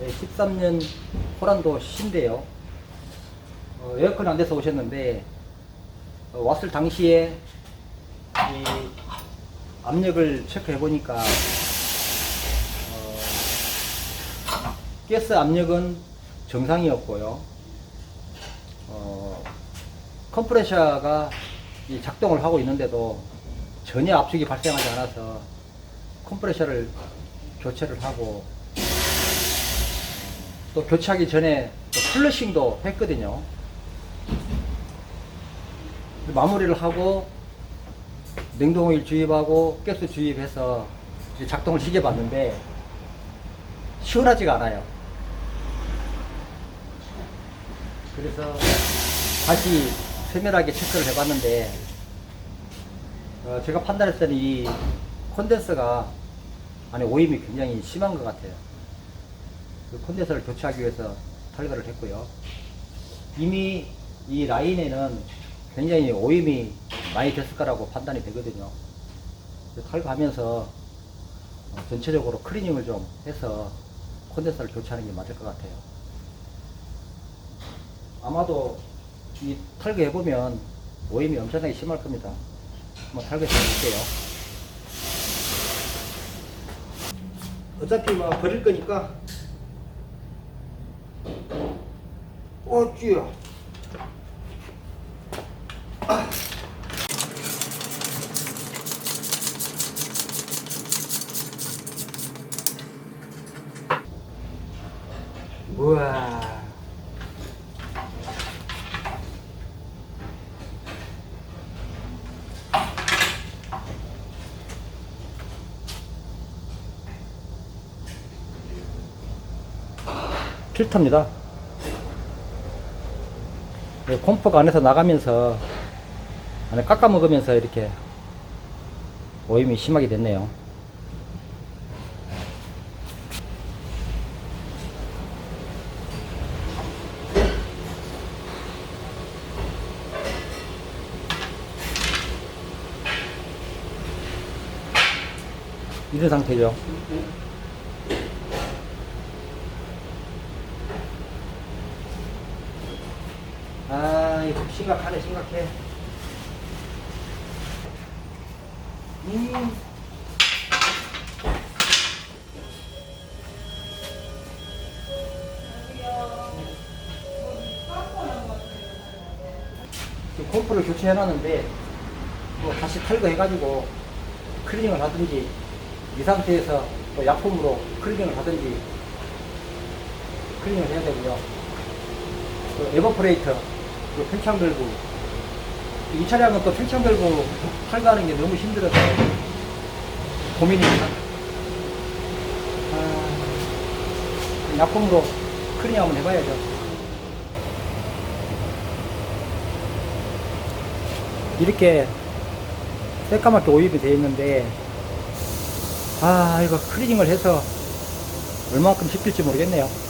13년 호란도 C인데요. 에어컨 안 돼서 오셨는데, 왔을 당시에 이 압력을 체크해 보니까 가스 압력은 정상이었고요. 컴프레셔가 작동을 하고 있는데도 전혀 압축이 발생하지 않아서 컴프레셔를 교체를 하고, 또 교체하기 전에 또 플러싱도 했거든요. 마무리를 하고 냉동오일 주입하고 가스 주입해서 작동을 시켜봤는데 시원하지가 않아요. 그래서 다시 세밀하게 체크를 해봤는데, 제가 판단했을 때는 이 콘덴서가 안에 오염이 굉장히 심한 것 같아요. 그 콘덴서를 교체하기 위해서 탈거를 했고요. 이미 이 라인에는 굉장히 오염이 많이 됐을 거라고 판단이 되거든요. 탈거하면서 전체적으로 클리닝을 좀 해서 콘덴서를 교체하는 게 맞을 것 같아요. 아마도 이 탈거해보면 오염이 엄청나게 심할 겁니다. 한번 탈거해 볼게요. 어차피 뭐 버릴 거니까. 어쭈야. 우와. 필터입니다. 콤프가 안에서 나가면서 안에 깎아 먹으면서 이렇게 오염이 심하게 됐네요. 이런 상태죠. 아, 이거 심각하네, 심각해. 지금 콤프를 교체해놨는데, 뭐 다시 탈거해가지고 클리닝을 하든지, 이 상태에서 또 약품으로 클리닝을 하든지, 클리닝을 해야 되고요. 또 에버프레이터, 또 팽창 밸브. 이 차량은 또 팽창 밸브 탈거하는 게 너무 힘들어서 고민입니다. 약품으로 클리닝 한번 해봐야죠. 이렇게 새까맣게 오염이 되어 있는데, 이거 클리닝을 해서 얼마만큼 씹힐지 모르겠네요.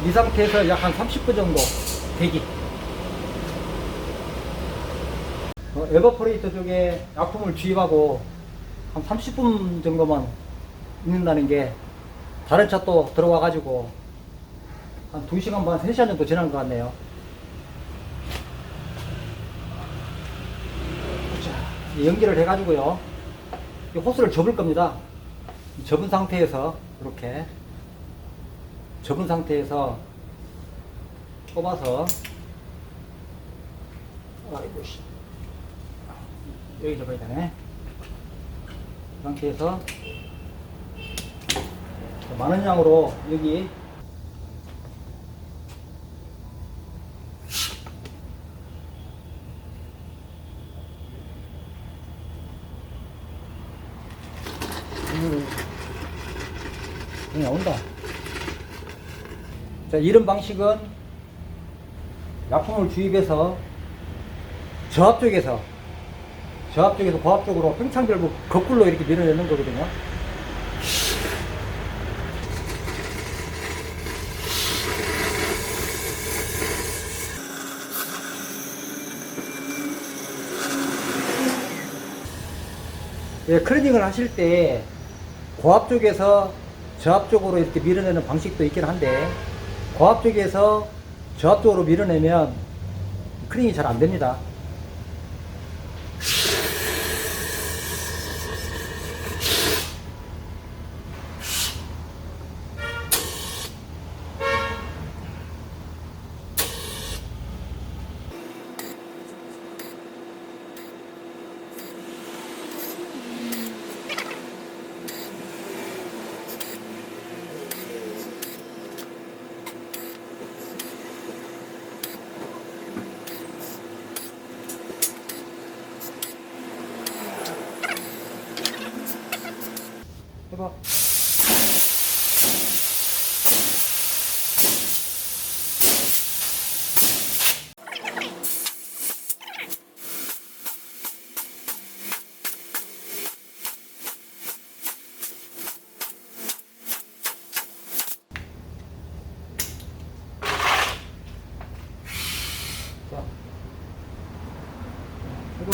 이 상태에서 약 한 30분 정도 대기. 에버포레이터 쪽에 약품을 주입하고 한 30분 정도만 있는다는 게 다른 차 또 들어와 가지고 한 2시간 반, 3시간 정도 지난 것 같네요. 자, 연기를 해 가지고요, 이 호스를 접을 겁니다. 접은 상태에서 이렇게 접은 상태에서 뽑아서, 아이고 씨, 여기 접어야 되네. 이 상태에서 많은 양으로 여기 나온다. 자, 이런 방식은 약품을 주입해서 저압 쪽에서 고압 쪽으로 팽창결부 거꾸로 이렇게 밀어내는 거거든요. 예, 클리닝을 하실 때 고압 쪽에서 저압 쪽으로 이렇게 밀어내는 방식도 있긴 한데, 고압 쪽에서 저압 쪽으로 밀어내면 클리닝이 잘 안 됩니다. 해봐. 자, 해봐.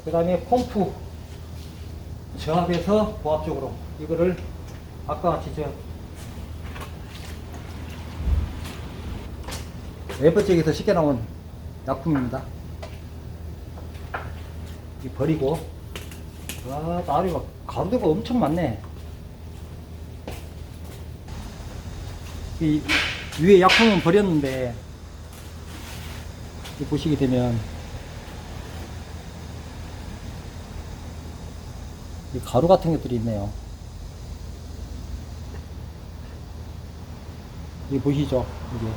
그 다음에 펌프 저압에서 고압 쪽으로, 이거를 아까 같이 저 웨버 쪽에서 쉽게 나온 약품입니다. 이 버리고, 와, 나리 막 가루대가 엄청 많네. 이 위에 약품은 버렸는데, 이 보시게 되면 이 가루 같은 것들이 있네요. 여기 보시죠, 이게.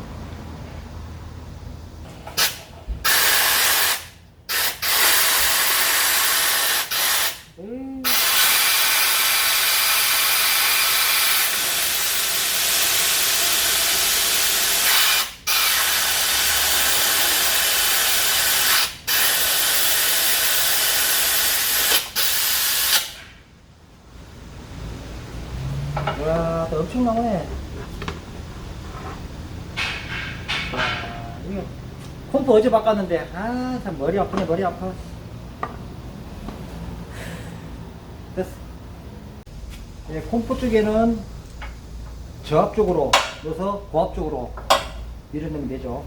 와, 또 엄청 나오네. 이거 콤프 어제 바꿨는데, 아, 참 머리 아프네, 머리 아파. 됐어. 예, 콤프 쪽에는 저압 쪽으로 넣어서 고압 쪽으로 밀어넣으면 되죠.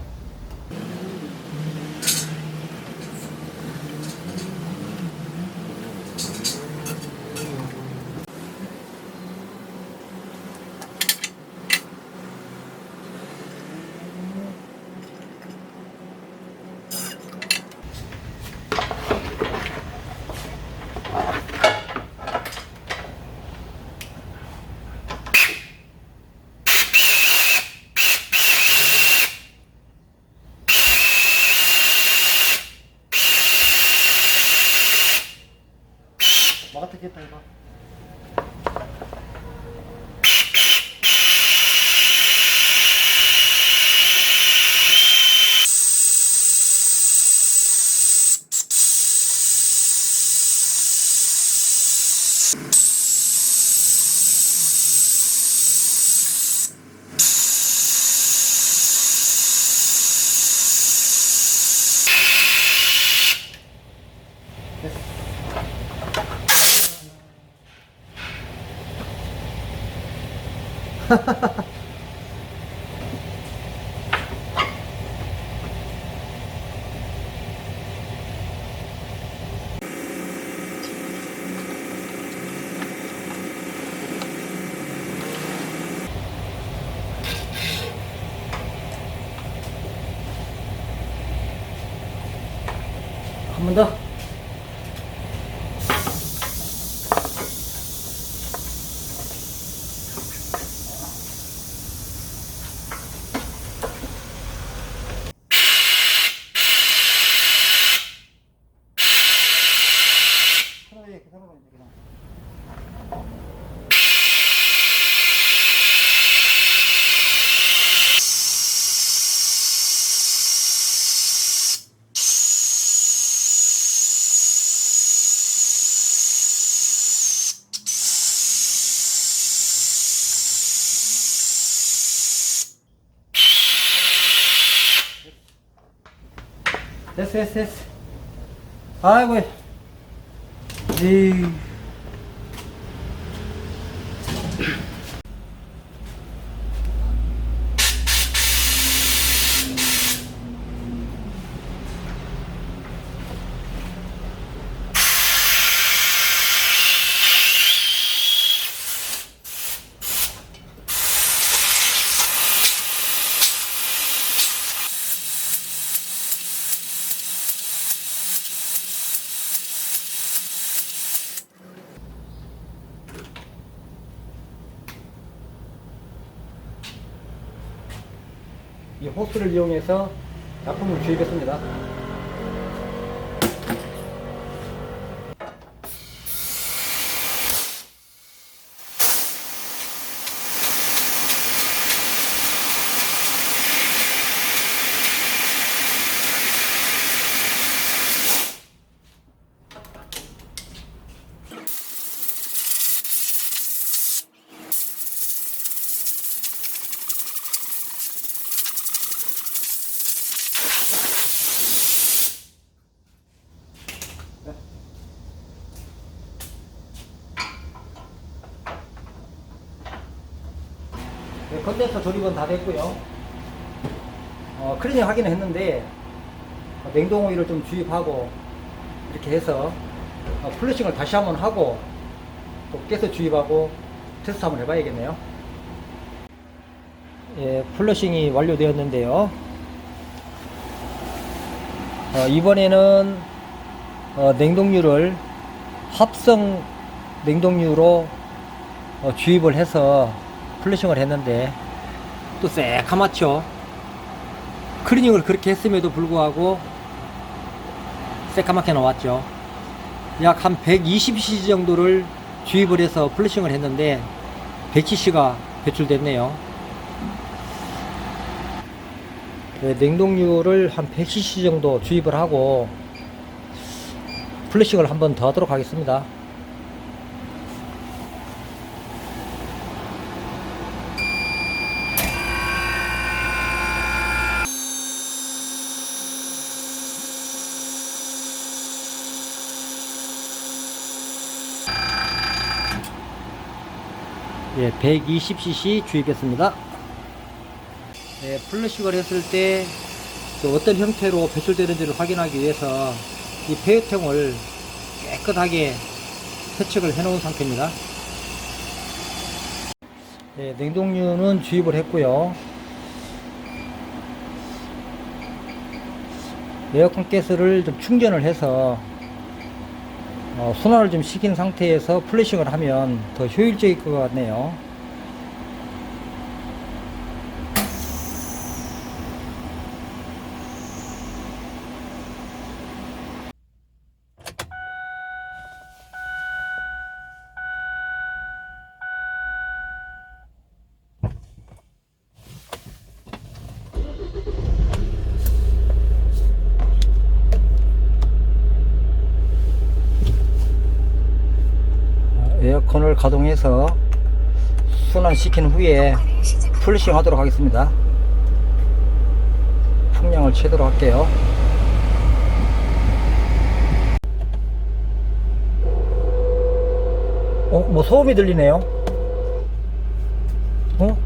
한 번 더. 됐어. 아이고. 에이. 이 호스를 이용해서 납품을 주입했습니다. 네, 컨덴서 조립은 다 됐고요. 클리닝 하기는 했는데 냉동오일을 좀 주입하고 이렇게 해서 플러싱을 다시 한번 하고 또 가스 주입하고 테스트 한번 해봐야겠네요. 예, 플러싱이 완료되었는데요. 이번에는 냉동유를 합성 냉동유로 주입을 해서 플러싱을 했는데 또 새카맣죠. 클리닝을 그렇게 했음에도 불구하고 새까맣게 나왔죠. 약 한 120cc 정도를 주입을 해서 플러싱을 했는데 100cc가 배출됐네요. 네, 냉동유를 한 100cc 정도 주입을 하고 플러싱을 한 번 더 하도록 하겠습니다. 예, 120cc 주입했습니다. 예, 플러싱을 했을 때 어떤 형태로 배출되는지를 확인하기 위해서 이 폐유통을 깨끗하게 세척을 해 놓은 상태입니다. 예, 냉동유는 주입을 했고요. 에어컨 가스를 좀 충전을 해서 순환을 좀 시킨 상태에서 플러싱을 하면 더 효율적일 것 같네요. 에어컨을 가동해서 순환시킨 후에 플러싱 하도록 하겠습니다. 풍량을 최대로 할게요. 뭐 소음이 들리네요. 어?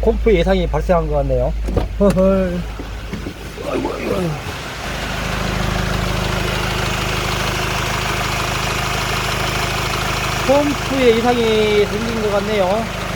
콤프 예상이 발생한 것 같네요. 허헐. 아이고, 아이고. 펌프에 이상이 생긴 것 같네요.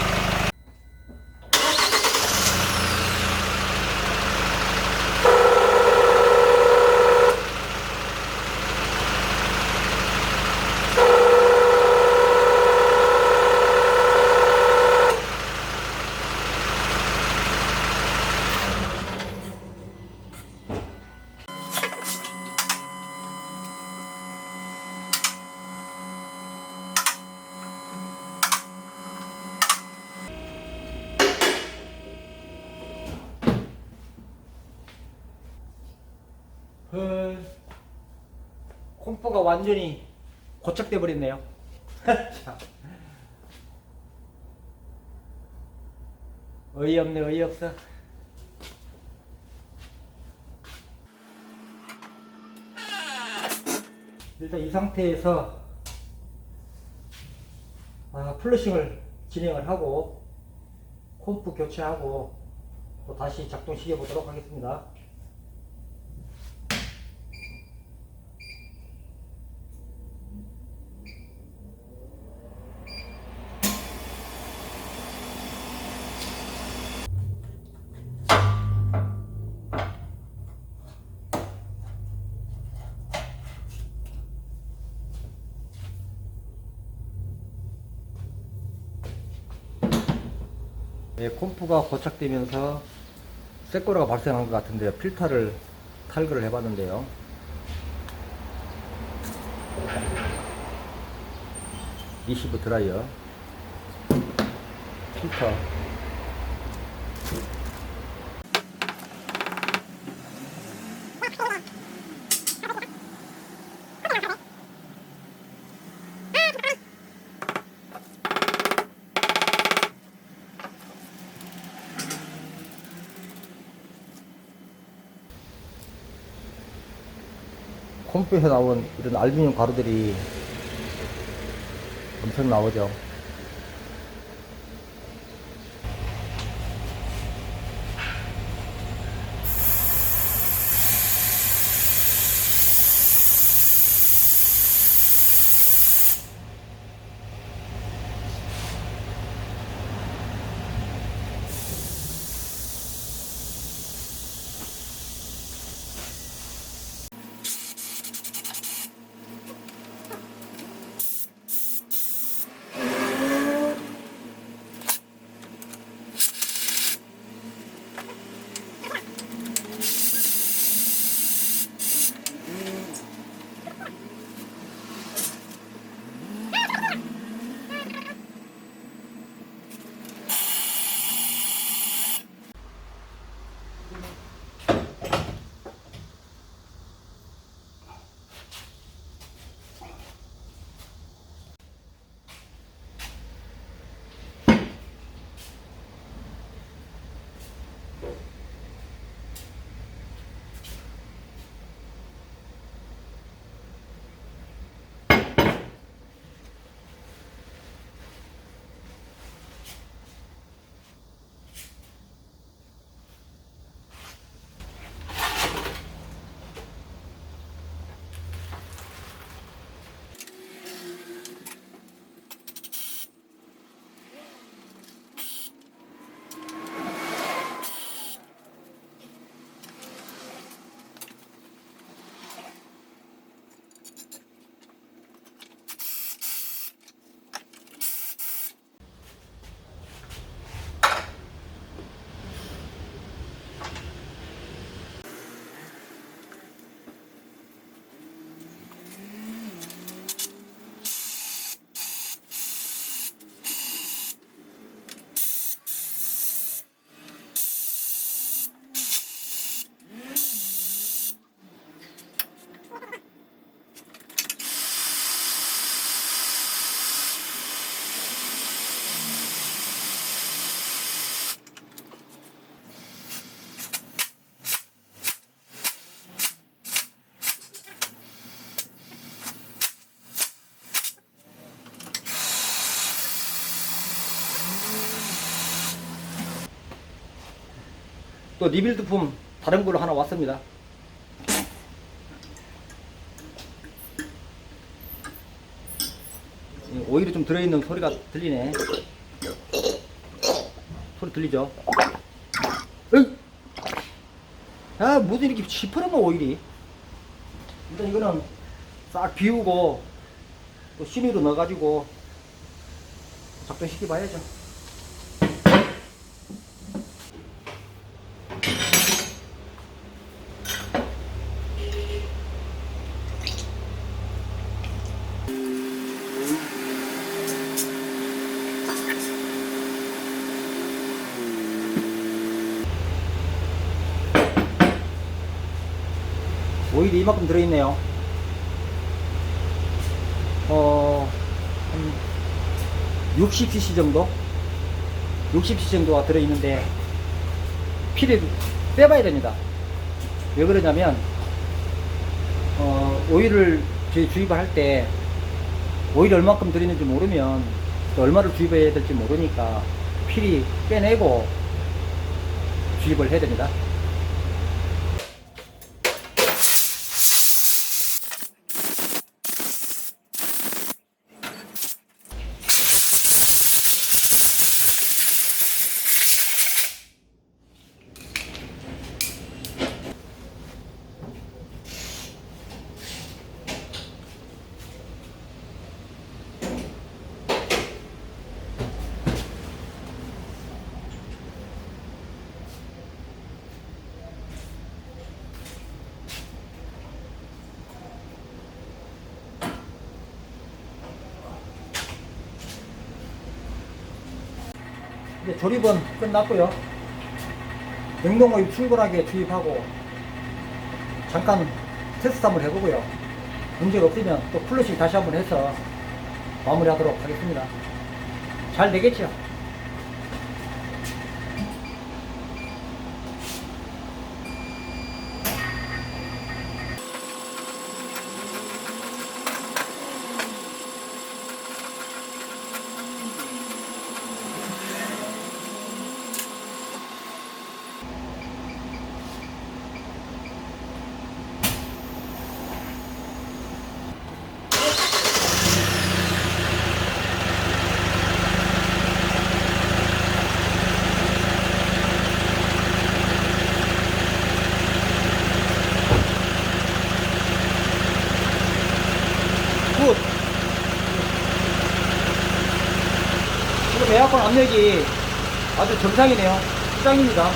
콤프가 완전히 고착돼 버렸네요. 어이없네, 어이없어. 일단 이 상태에서 플러싱을 진행을 하고 콤프 교체하고 또 다시 작동시켜 보도록 하겠습니다. 네, 콤프가 고착되면서 쇳고라가 발생한 것 같은데요. 필터를 탈거를 해봤는데요. 리시브 드라이어 필터 콤프에서 나온 이런 알루미늄 가루들이 엄청 나오죠. 또 리빌드품 다른 걸로 하나 왔습니다. 오일이 좀 들어있는 소리가 들리네. 소리 들리죠? 으이! 아, 무슨 이렇게 시퍼런 거, 오일이. 일단 이거는 싹 비우고 또 심의로 넣어가지고 작동시켜 봐야죠. 오일이 이만큼 들어있네요. 한 60cc 정도? 60cc 정도가 들어있는데, 피를 빼봐야 됩니다. 왜 그러냐면, 오일을 주입을 할 때, 오일이 얼마큼 들어있는지 모르면, 또 얼마를 주입해야 될지 모르니까, 필히 빼내고 주입을 해야 됩니다. 이제 조립은 끝났고요. 냉동오일 충분하게 주입하고 잠깐 테스트 한번 해보고요. 문제가 없으면 또 플러싱 다시 한번 해서 마무리하도록 하겠습니다. 잘 되겠죠? 굿! 지금 에어컨 압력이 아주 정상이네요. 짱입니다.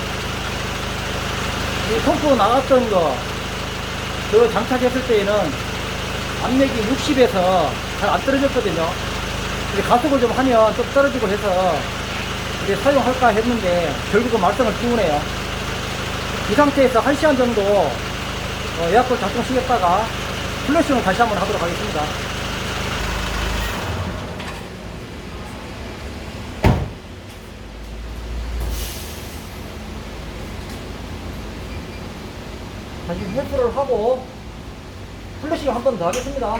이 펌프 나갔던 거, 그 장착했을 때에는 압력이 60에서 잘 안 떨어졌거든요. 가속을 좀 하면 좀 떨어지고 해서 이제 사용할까 했는데 결국은 말썽을 피우네요. 이 상태에서 1시간 정도 에어컨 작동시켰다가 플러싱을 다시 한번 하도록 하겠습니다. 다시 회수를 하고 플러싱을 한 번 더 하겠습니다.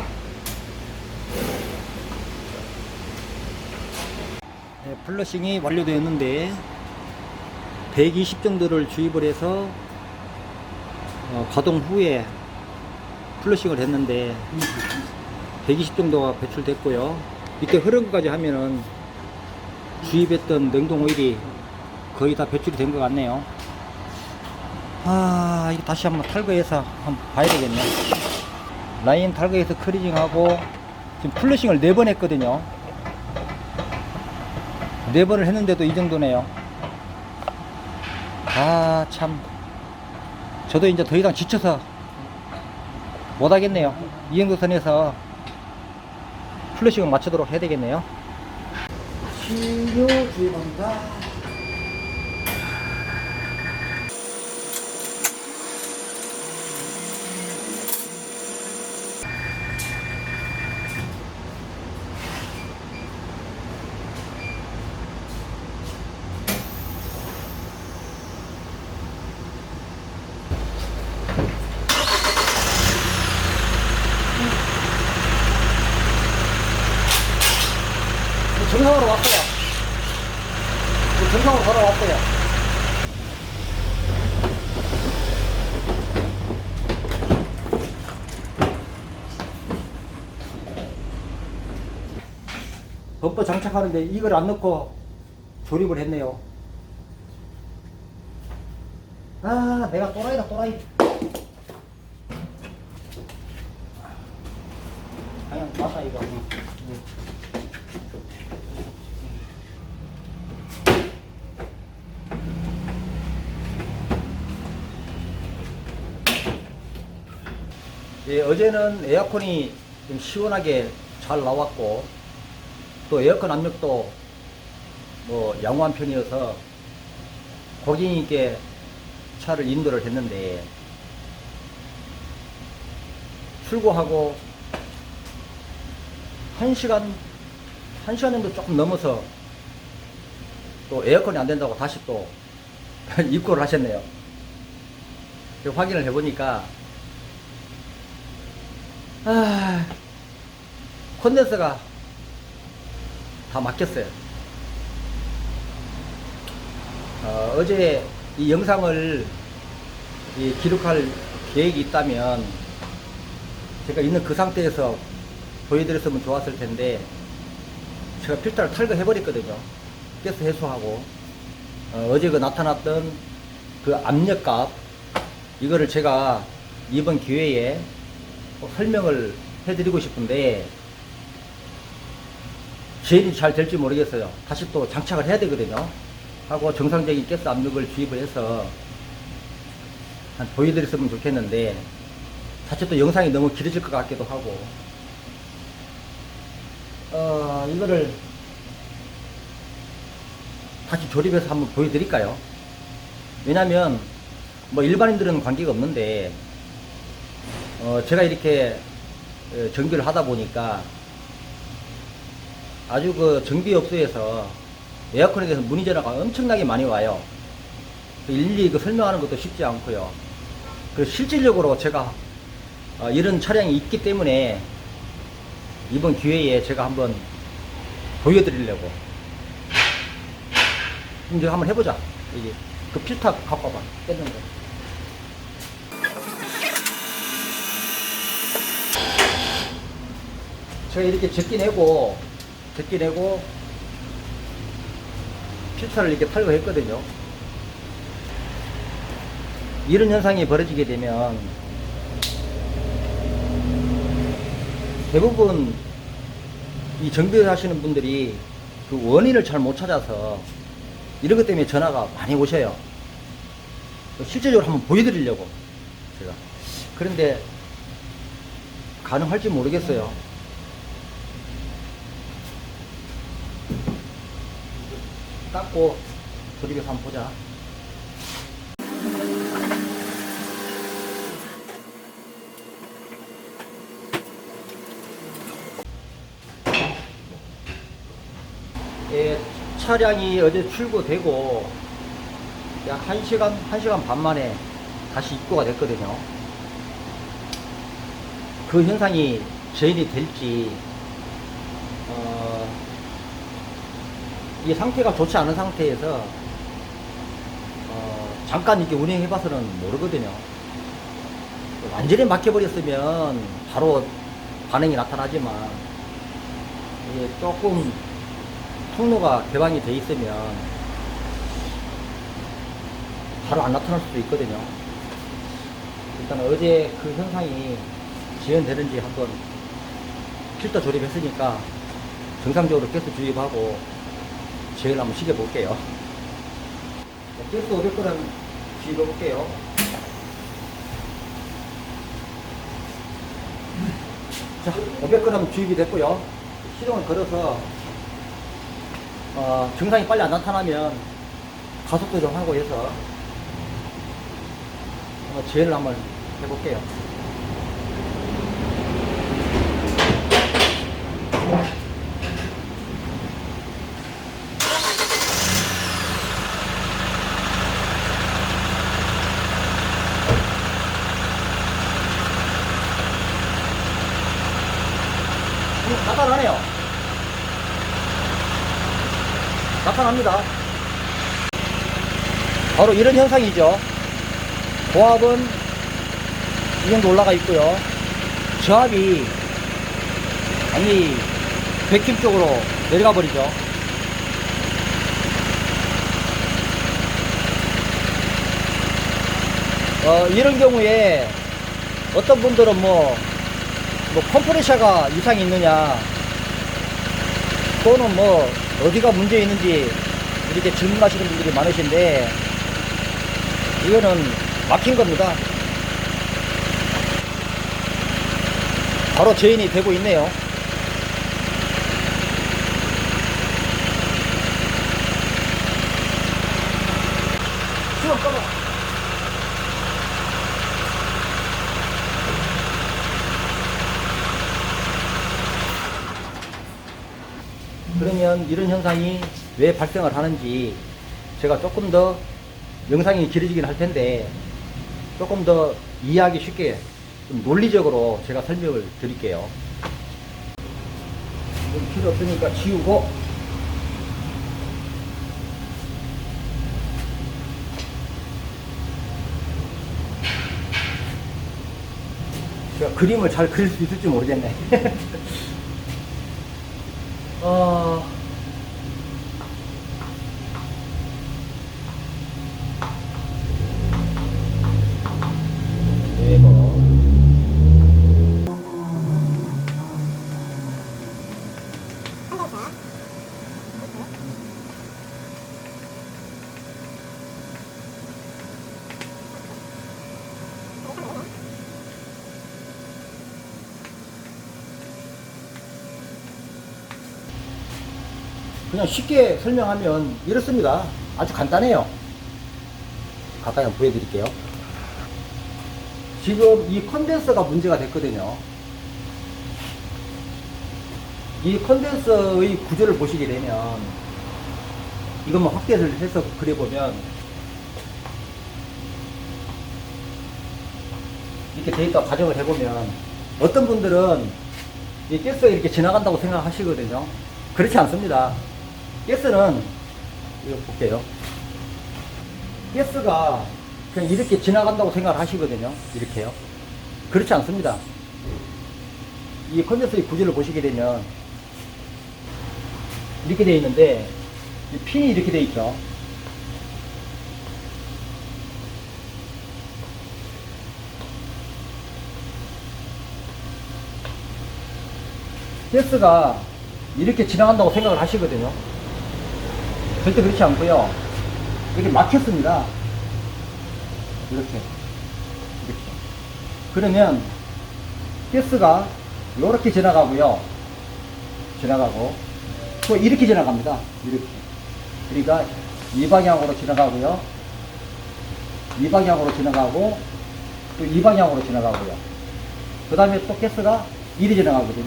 네, 플러싱이 완료되었는데 120 정도를 주입을 해서 가동 후에 플러싱을 했는데 120 정도가 배출됐고요. 이때 흐른 것까지 하면은 주입했던 냉동 오일이 거의 다 배출이 된 것 같네요. 이거 다시 한번 탈거해서 한번 봐야 되겠네. 라인 탈거해서 크리징하고 지금 플러싱을 4번 했거든요. 4번을 했는데도 이 정도네요. 참 저도 이제 더 이상 지쳐서 못하겠네요. 이 정도 선에서 플러싱을 맞추도록 해야 되겠네요. 신유 주입합니다. 정상으로 왔어요. 정상으로 돌아왔어요. 덮어 장착하는데 이걸 안 넣고 조립을 했네요. 아, 내가 또라이다, 또라이. 그냥 맞다, 이거. 예, 어제는 에어컨이 좀 시원하게 잘 나왔고, 또 에어컨 압력도 뭐 양호한 편이어서 고객님께 차를 인도를 했는데, 출고하고 1시간 정도 조금 넘어서 또 에어컨이 안 된다고 다시 또 입고를 하셨네요. 확인을 해보니까 콘덴서가 다 막혔어요. 어제 이 영상을 기록할 계획이 있다면 제가 있는 그 상태에서 보여드렸으면 좋았을 텐데, 제가 필터를 탈거해 버렸거든요. 가스 해소하고 어제 그 나타났던 그 압력값, 이거를 제가 이번 기회에 설명을 해드리고 싶은데 제일이 잘 될지 모르겠어요. 다시 또 장착을 해야 되거든요. 하고 정상적인 가스 압력을 주입을 해서 보여드렸으면 좋겠는데, 사실 또 영상이 너무 길어질 것 같기도 하고, 이거를 다시 조립해서 한번 보여드릴까요? 왜냐면 뭐 일반인들은 관계가 없는데, 제가 이렇게 정비를 하다 보니까 아주 그 정비업소에서 에어컨에 대해서 문의 전화가 엄청나게 많이 와요. 일일이 그 설명하는 것도 쉽지 않고요. 그래서 실질적으로 제가 이런 차량이 있기 때문에 이번 기회에 제가 한번 보여드리려고. 이제 한번 해보자. 이게 그 필터 갖고 와봐. 뺐는 거. 제가 이렇게 적기 내고 필터를 이렇게 탈거했거든요. 이런 현상이 벌어지게 되면 대부분 이 정비를 하시는 분들이 그 원인을 잘 못 찾아서 이런 것 때문에 전화가 많이 오셔요. 실제적으로 한번 보여드리려고 제가. 그런데 가능할지 모르겠어요. 닦고 조립해서 한번 보자. 예, 차량이 어제 출고되고 약 1시간 반 만에 다시 입고가 됐거든요. 그 현상이 저인이 될지, 이 상태가 좋지 않은 상태에서 잠깐 이렇게 운행해 봐서는 모르거든요. 완전히 막혀버렸으면 바로 반응이 나타나지만, 이게 조금 통로가 개방이 돼 있으면 바로 안 나타날 수도 있거든요. 일단 어제 그 현상이 지연되는지 한번 필터 조립했으니까 정상적으로 가스 주입하고 제일 한번 시켜 볼게요. 가스 500g 주입해 볼게요. 자, 500g 주입이 됐고요. 시동을 걸어서 증상이 빨리 안 나타나면 가속도 좀 하고 해서 제어를 한번 해볼게요. 나타나네요. 나타납니다. 바로 이런 현상이죠. 고압은 이 정도 올라가 있고요. 저압이 완전히 백킴 쪽으로 내려가 버리죠. 이런 경우에 어떤 분들은 뭐 컴프레셔가 이상이 있느냐, 또는 뭐 어디가 문제 있는지 이렇게 질문하시는 분들이 많으신데, 이거는 막힌 겁니다. 바로 저인이 되고 있네요. 수영 꺼봐. 그러면 이런 현상이 왜 발생을 하는지 제가 조금 더 영상이 길어지긴 할 텐데 조금 더 이해하기 쉽게 좀 논리적으로 제가 설명을 드릴게요. 이건 필요 없으니까 지우고, 제가 그림을 잘 그릴 수 있을지 모르겠네. 그냥 쉽게 설명하면 이렇습니다. 아주 간단해요. 가까이 한번 보여드릴게요. 지금 이 컨덴서가 문제가 됐거든요. 이 컨덴서의 구조를 보시게 되면, 이것만 확대를 해서 그려보면 이렇게 되어 있다고 가정을 해보면, 어떤 분들은 이 가스가 이렇게 지나간다고 생각하시거든요. 그렇지 않습니다. 가스는, 이거 볼게요. 가스가 그냥 이렇게 지나간다고 생각을 하시거든요. 이렇게요. 그렇지 않습니다. 이 컨덴서의 구조를 보시게 되면 이렇게 되어 있는데, 이 핀이 이렇게 되어 있죠. 가스가 이렇게 지나간다고 생각을 하시거든요. 절대 그렇지 않고요. 이렇게 막혔습니다. 이렇게. 그러면 가스가 이렇게 지나가고요. 지나가고 또 이렇게 지나갑니다. 이렇게. 그러니까 이 방향으로 지나가고요. 이 방향으로 지나가고 또 이 방향으로 지나가고요. 그 다음에 또 가스가 이리 지나가거든요.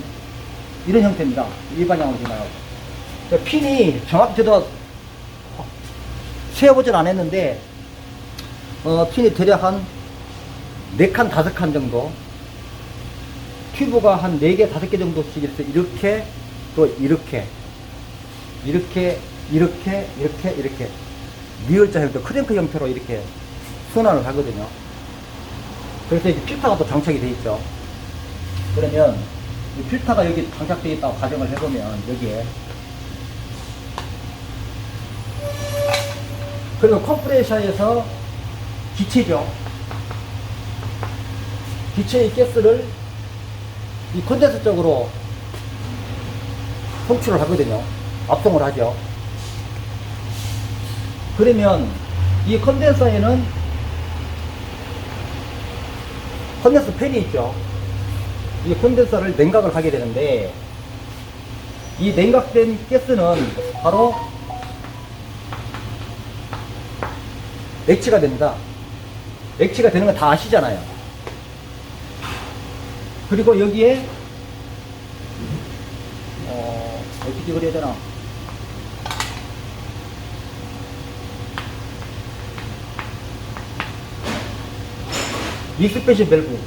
이런 형태입니다. 이 방향으로 지나가고. 핀이 정확히 저도 세어보진 않았는데, 핀이 대략 한 4칸, 5칸 정도, 튜브가 한 4개, 5개 정도씩 이렇게, 또 이렇게, 이렇게, 이렇게, 이렇게, 이렇게, 미열자 형태, 크랭크 형태로 이렇게 순환을 하거든요. 그래서 이제 필터가 또 장착이 되어 있죠. 그러면 이 필터가 여기 장착되어 있다고 가정을 해보면, 여기에, 그리고 컴프레셔에서 기체죠. 기체의 가스를 이 컨덴서 쪽으로 송출을 하거든요. 압송을 하죠. 그러면 이 컨덴서에는 컨덴서 팬이 있죠. 이 컨덴서를 냉각을 하게 되는데, 이 냉각된 가스는 바로 액체가 됩니다. 액체가 되는 거 다 아시잖아요. 그리고 여기에 어떻게 그려야 되나? 믹스패션 밸브,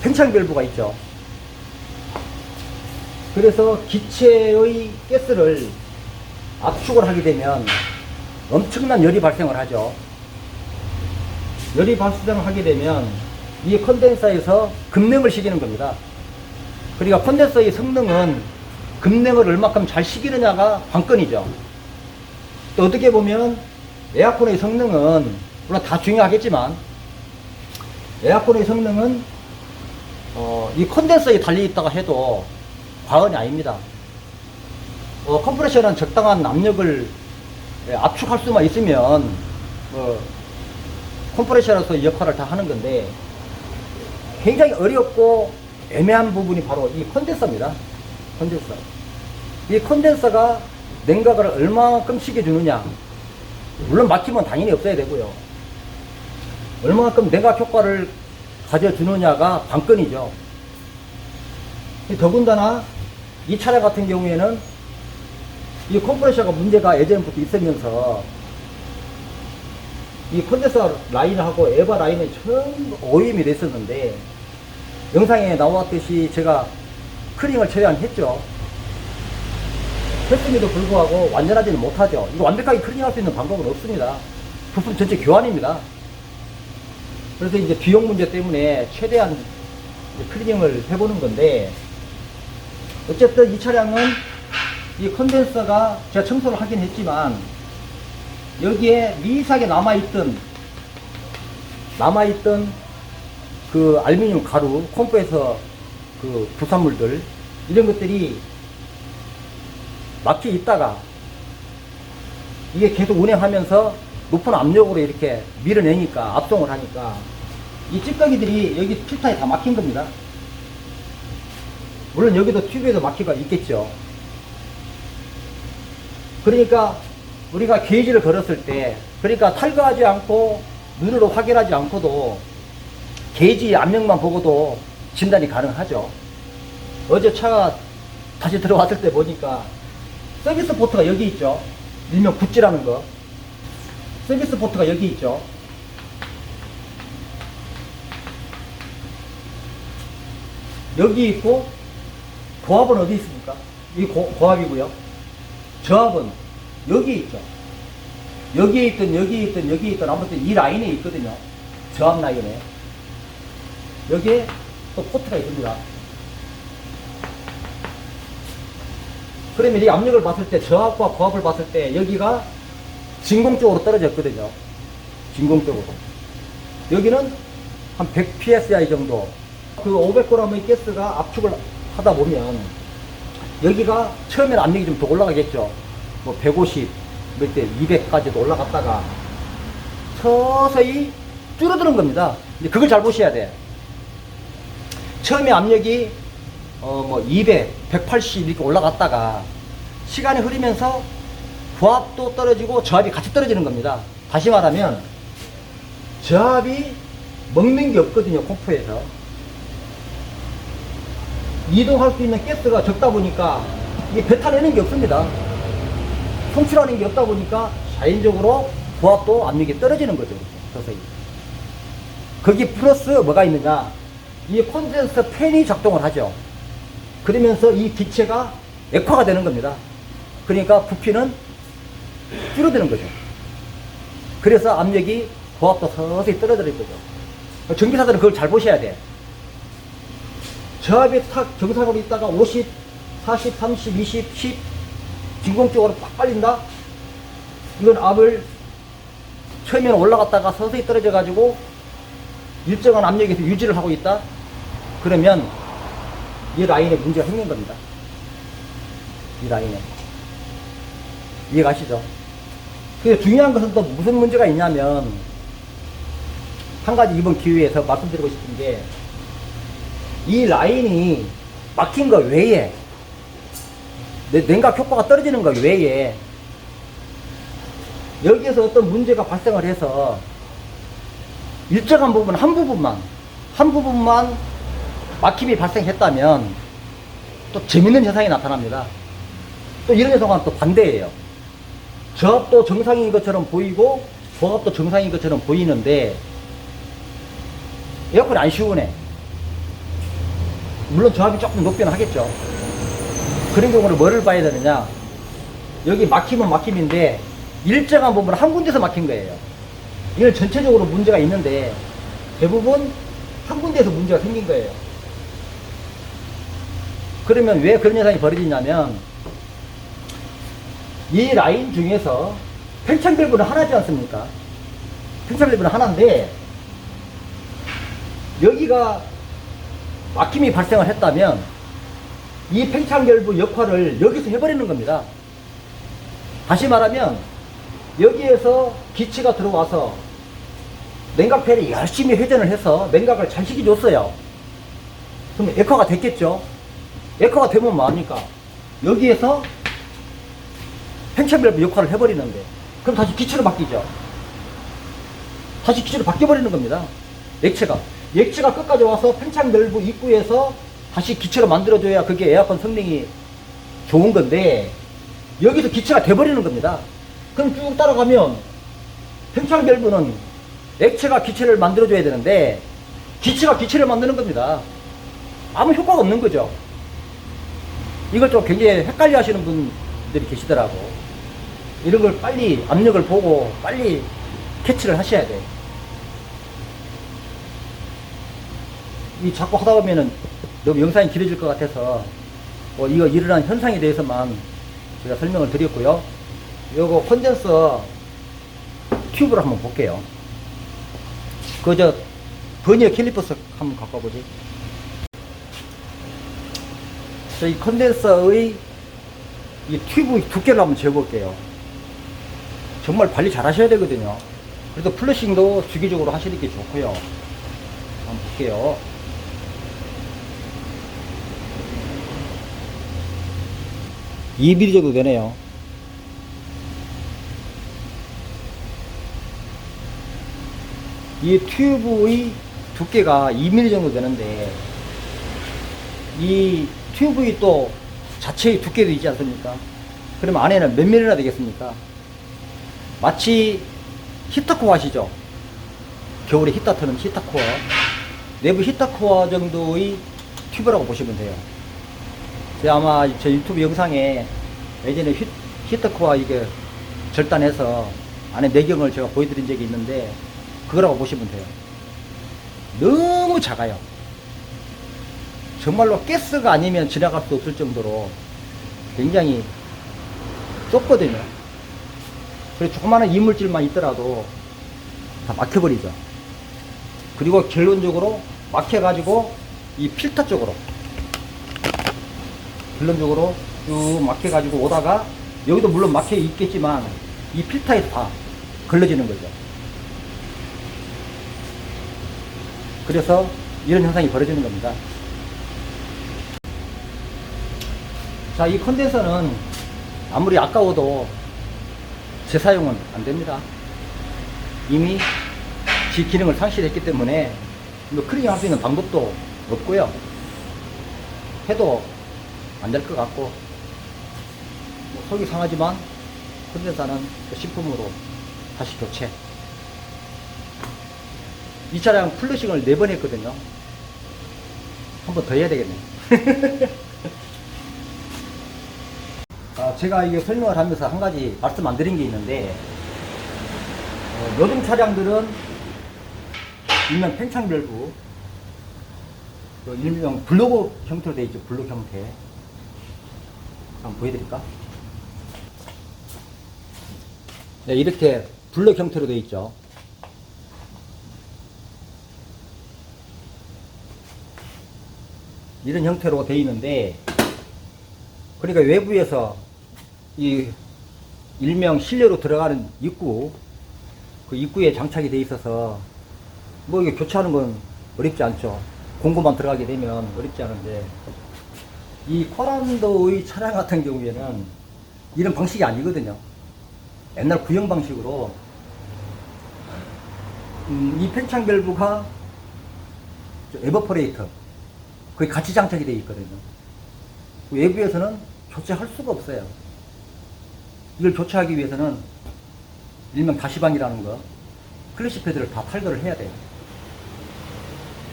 팽창 밸브가 있죠. 그래서 기체의 가스를 압축을 하게 되면 엄청난 열이 발생을 하죠. 열이 발생을 하게 되면 이 컨덴서에서 급냉을 시키는 겁니다. 그러니까 컨덴서의 성능은 급냉을 얼마큼 잘 식이느냐가 관건이죠. 또 어떻게 보면 에어컨의 성능은 물론 다 중요하겠지만 에어컨의 성능은 이 컨덴서에 달려있다가 해도 과언이 아닙니다. 컴프레셔는 적당한 압력을 압축할 수만 있으면 컴프레셔로서 역할을 다 하는 건데 굉장히 어렵고 애매한 부분이 바로 이 컨덴서입니다. 컨덴서. 이 컨덴서가 냉각을 얼마만큼 식여주느냐. 물론 막히면 당연히 없어야 되고요. 얼마만큼 냉각 효과를 가져주느냐가 관건이죠. 더군다나 이 차량 같은 경우에는 이 컴프레셔가 문제가 예전부터 있으면서 이 컨덴서 라인하고 에바 라인이 전부 오염이 됐었는데 영상에 나왔듯이 제가 클링을 최대한 했죠. 했음에도 불구하고 완전하지는 못하죠. 이거 완벽하게 클링할 수 있는 방법은 없습니다. 부품 전체 교환입니다. 그래서 이제 비용 문제 때문에 최대한 클리닝을 해보는 건데, 어쨌든 이 차량은 이 컨덴서가 제가 청소를 하긴 했지만 여기에 미세하게 남아있던 그 알루미늄 가루, 컴프에서 그 부산물들 이런 것들이 막혀 있다가 이게 계속 운행하면서 높은 압력으로 이렇게 밀어내니까, 압송을 하니까 이 찌꺼기들이 여기 필터에 다 막힌 겁니다. 물론 여기도 튜브에도 막히가 있겠죠. 그러니까 우리가 게이지를 걸었을 때, 그러니까 탈거하지 않고 눈으로 확인하지 않고도 게이지 압력만 보고도 진단이 가능하죠. 어제 차가 다시 들어왔을 때 보니까 서비스 포트가 여기 있죠. 일명 굿즈라는 거. 서비스 포트가 여기 있죠. 여기 있고, 고압은 어디 있습니까? 이 고압이고요. 저압은 여기 있죠. 여기에 있든 여기에 있든 여기에 있든 아무튼 이 라인에 있거든요. 저압 라인에. 여기에 또 포트가 있습니다. 그러면 이 압력을 봤을 때, 저압과 고압을 봤을 때 여기가 진공 쪽으로 떨어졌거든요. 진공 쪽으로. 여기는 한 100 psi 정도. 그 500g의 가스가 압축을 하다 보면 여기가 처음에는 압력이 좀 더 올라가겠죠. 뭐 150, 몇 대 200까지도 올라갔다가 서서히 줄어드는 겁니다. 근데 그걸 잘 보셔야 돼. 처음에 압력이 뭐 200, 180 이렇게 올라갔다가 시간이 흐르면서 고압도 떨어지고 저압이 같이 떨어지는 겁니다. 다시 말하면 저압이 먹는 게 없거든요. 콤프에서 이동할 수 있는 가스가 적다 보니까 이게 뱉어내는 게 없습니다. 송출하는 게 없다 보니까 자연적으로 고압도 압력이 떨어지는 거죠. 서서히. 거기 플러스 뭐가 있느냐, 이 콘덴서 팬이 작동을 하죠. 그러면서 이 기체가 액화가 되는 겁니다. 그러니까 부피는 줄어드는 거죠. 그래서 압력이, 고압도 서서히 떨어지는 거죠. 전기사들은 그걸 잘 보셔야 돼. 저압이 탁 정상으로 있다가 50, 40, 30, 20, 10 진공적으로 빡 빨린다? 이건 압을 처음에는 올라갔다가 서서히 떨어져 가지고 일정한 압력에서 유지를 하고 있다? 그러면 이 라인에 문제가 생긴 겁니다. 이 라인에. 이해가시죠? 근데 중요한 것은 또 무슨 문제가 있냐면, 한 가지 이번 기회에서 말씀드리고 싶은 게, 이 라인이 막힌 거 외에, 냉각 효과가 떨어지는 거 외에, 여기에서 어떤 문제가 발생을 해서 일정한 부분, 한 부분만 막힘이 발생했다면 또 재밌는 현상이 나타납니다. 또 이런 현상은 또 반대예요. 저압도 정상인 것처럼 보이고 고압도 정상인 것처럼 보이는데 에어컨이 안 시원해. 물론 저압이 조금 높기는 하겠죠. 그런 경우는 뭐를 봐야 되느냐, 여기 막히면 막힘인데 일정한 부분은 한 군데서 막힌 거예요. 이건 전체적으로 문제가 있는데 대부분 한 군데에서 문제가 생긴 거예요. 그러면 왜 그런 현상이 벌어지냐면 이 라인 중에서 팽창 밸브는 하나지 않습니까? 팽창 밸브는 하나인데 여기가 막힘이 발생을 했다면 이 팽창 밸브 역할을 여기서 해버리는 겁니다. 다시 말하면 여기에서 기체가 들어와서 냉각팬이 열심히 회전을 해서 냉각을 잘 시켜줬어요. 그럼 에커가 됐겠죠? 에커가 되면 뭐합니까? 여기에서 팽창 밸브 역할을 해버리는데 그럼 다시 기체로 바뀌죠. 다시 기체로 바뀌어버리는 겁니다. 액체가 끝까지 와서 팽창 밸브 입구에서 다시 기체로 만들어줘야 그게 에어컨 성능이 좋은 건데 여기서 기체가 돼버리는 겁니다. 그럼 쭉 따라가면 팽창 밸브는 액체가 기체를 만들어줘야 되는데 기체가 기체를 만드는 겁니다. 아무 효과가 없는 거죠. 이걸 좀 굉장히 헷갈려 하시는 분들이 계시더라고. 이런 걸 빨리 압력을 보고 빨리 캐치를 하셔야 돼요. 이 자꾸 하다 보면은 너무 영상이 길어질 것 같아서 이거 일어난 현상에 대해서만 제가 설명을 드렸고요. 요거 콘덴서 튜브를 한번 볼게요. 그저 버니어 캘리퍼스 한번 갖고 와보지. 이 콘덴서의 이 튜브 두께를 한번 재볼게요. 정말 관리 잘 하셔야 되거든요. 그래서 플러싱도 주기적으로 하시는 게 좋고요. 한번 볼게요. (2mm) 정도 되네요. 이 튜브의 두께가 2mm 정도 되는데 이 튜브의 또 자체의 두께도 있지 않습니까? 그럼 안에는 몇 mm나 되겠습니까? 마치 히터코어 아시죠? 겨울에 히터 트는 히터코어, 내부 히터코어 정도의 튜브라고 보시면 돼요. 제가 아마 저 유튜브 영상에 예전에 히터코어 이게 절단해서 안에 내경을 제가 보여드린 적이 있는데 그거라고 보시면 돼요. 너무 작아요. 정말로 가스가 아니면 지나갈 수 없을 정도로 굉장히 좁거든요. 그래서 조그마한 이물질만 있더라도 다 막혀버리죠. 그리고 결론적으로 막혀가지고 이 필터 쪽으로 결론적으로 쭉 막혀가지고 오다가 여기도 물론 막혀 있겠지만 이 필터에서 다 걸러지는 거죠. 그래서 이런 현상이 벌어지는 겁니다. 자, 이 컨덴서는 아무리 아까워도 재사용은 안 됩니다. 이미 지 기능을 상실했기 때문에 뭐 클리닝 할 수 있는 방법도 없고요. 해도 안 될 것 같고 뭐 속이 상하지만 컨덴서는 식품으로 다시 교체. 이 차량 플러싱을 4번 했거든요. 한 번 더 해야 되겠네요. 제가 이게 설명을 하면서 한 가지 말씀 안 드린 게 있는데, 요즘 차량들은 일명 팽창 밸브, 일명 블록 형태로 되어 있죠. 블록 형태. 한번 보여드릴까? 네, 이렇게 블록 형태로 되어 있죠. 이런 형태로 되어 있는데, 그러니까 외부에서 이 일명 실내로 들어가는 입구, 그 입구에 장착이 되어 있어서 뭐 이게 교체하는 건 어렵지 않죠. 공구만 들어가게 되면 어렵지 않은데, 이 코란도의 차량 같은 경우에는 이런 방식이 아니거든요. 옛날 구형 방식으로 이 팽창 밸브가 에버퍼레이터 거의 같이 장착이 되어 있거든요. 외부에서는 교체할 수가 없어요. 이걸 교체하기 위해서는 일명 다시방이라는 거, 클래시 패드를 다 탈거를 해야 돼요.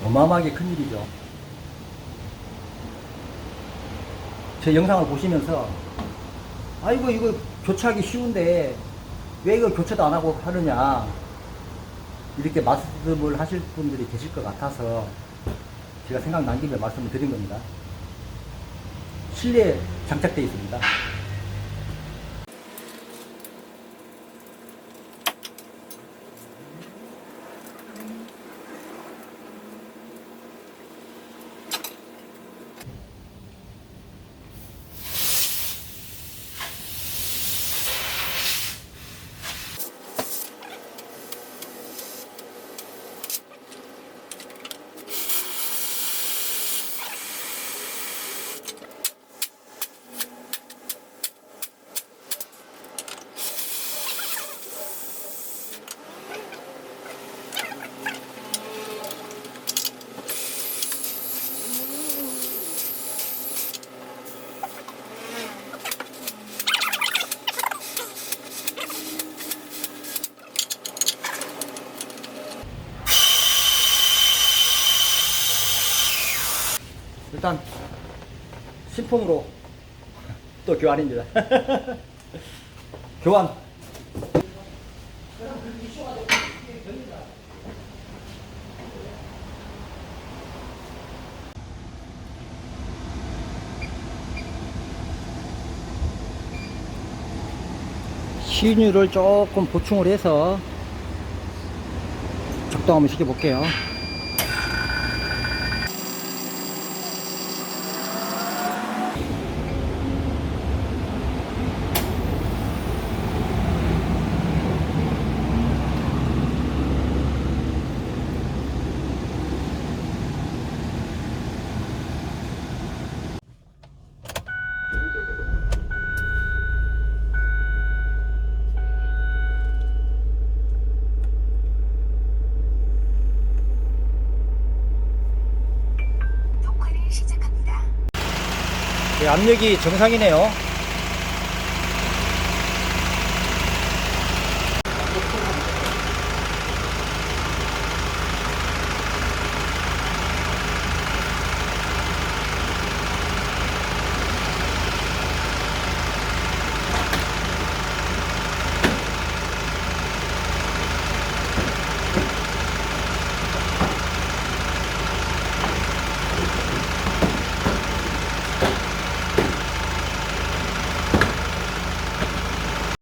어마어마하게 큰 일이죠. 제 영상을 보시면서 아이고 이거 교체하기 쉬운데 왜 이걸 교체도 안 하고 하느냐 이렇게 말씀을 하실 분들이 계실 것 같아서 제가 생각난 김에 말씀을 드린 겁니다. 실내에 장착되어 있습니다. 일단 신품으로 또 교환입니다. 교환. 시유를 조금 보충을 해서 작동 한번 시켜 볼게요. 네, 압력이 정상이네요.